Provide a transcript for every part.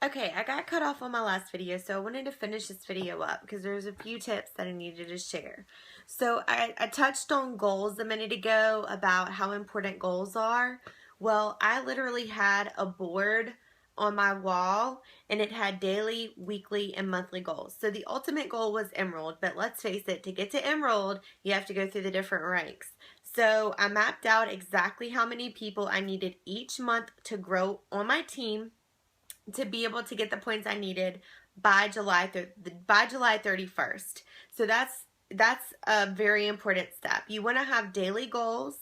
Okay, I got cut off on my last video, so I wanted to finish this video up because there's a few tips that I needed to share. So I touched on goals a minute ago about how important goals are. Well, I literally had a board on my wall and it had daily, weekly, and monthly goals. So the ultimate goal was Emerald, but let's face it, to get to Emerald, you have to go through the different ranks. So I mapped out exactly how many people I needed each month to grow on my team to be able to get the points I needed by July 31st. So that's a very important step. You want to have daily goals.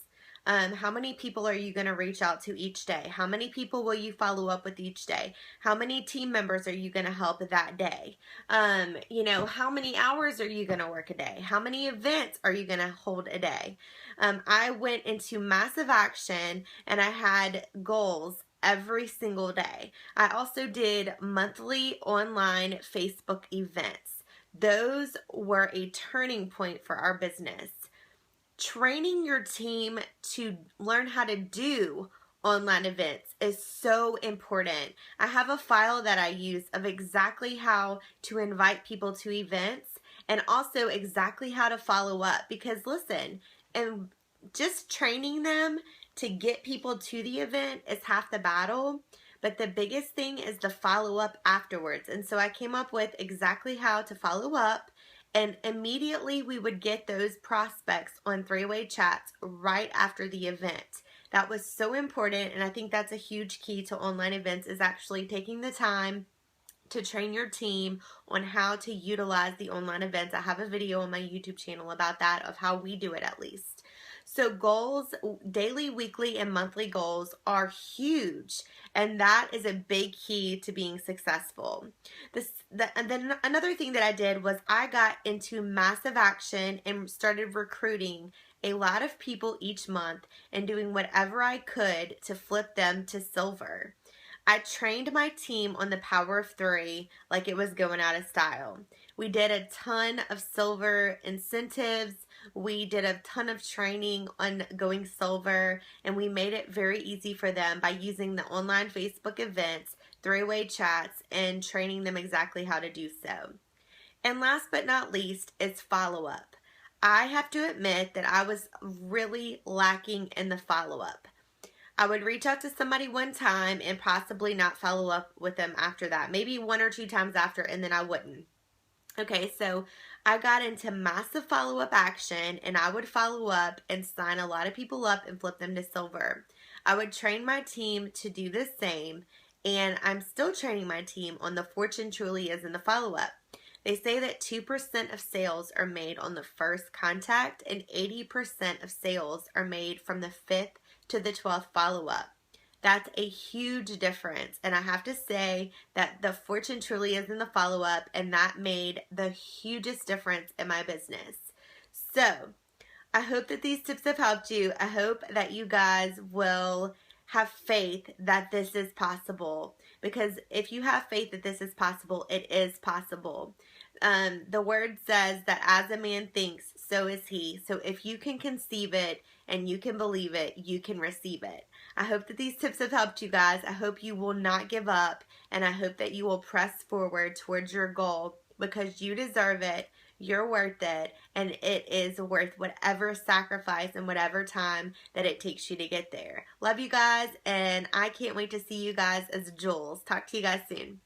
How many people are you going to reach out to each day? How many people will you follow up with each day? How many team members are you going to help that day? How many hours are you going to work a day? How many events are you going to hold a day? I went into massive action and I had goals every single day. I also did monthly online Facebook events. Those were a turning point for our business. Training your team to learn how to do online events is so important. I have a file that I use of exactly how to invite people to events and also exactly how to follow up, because listen, and just training them to get people to the event is half the battle, but the biggest thing is the follow-up afterwards. And so I came up with exactly how to follow up, and immediately we would get those prospects on three-way chats right after the event. That was so important, and I think that's a huge key to online events, is actually taking the time to train your team on how to utilize the online events. I have a video on my YouTube channel about that, of how we do it at least. So goals, daily, weekly, and monthly goals are huge, and that is a big key to being successful. And then another thing that I did was I got into massive action and started recruiting a lot of people each month and doing whatever I could to flip them to silver. I trained my team on the power of 3 like it was going out of style. We did a ton of silver incentives. We did a ton of training on going silver, and we made it very easy for them by using the online Facebook events, three-way chats, and training them exactly how to do so. And last but not least is follow-up. I have to admit that I was really lacking in the follow-up. I would reach out to somebody one time and possibly not follow up with them after that. Maybe 1 or 2 times after, and then I wouldn't. Okay, so I got into massive follow-up action, and I would follow up and sign a lot of people up and flip them to silver. I would train my team to do the same, and I'm still training my team on the fortune truly is in the follow-up. They say that 2% of sales are made on the first contact, and 80% of sales are made from the 5th to the 12th follow-up. That's a huge difference, and I have to say that the fortune truly is in the follow-up, and that made the hugest difference in my business. So I hope that these tips have helped you. I hope that you guys will have faith that this is possible, because if you have faith that this is possible, it is possible. The word says that as a man thinks, so is he. So if you can conceive it and you can believe it, you can receive it. I hope that these tips have helped you guys. I hope you will not give up, and I hope that you will press forward towards your goal, because you deserve it. You're worth it, and it is worth whatever sacrifice and whatever time that it takes you to get there. Love you guys, and I can't wait to see you guys as Jules. Talk to you guys soon.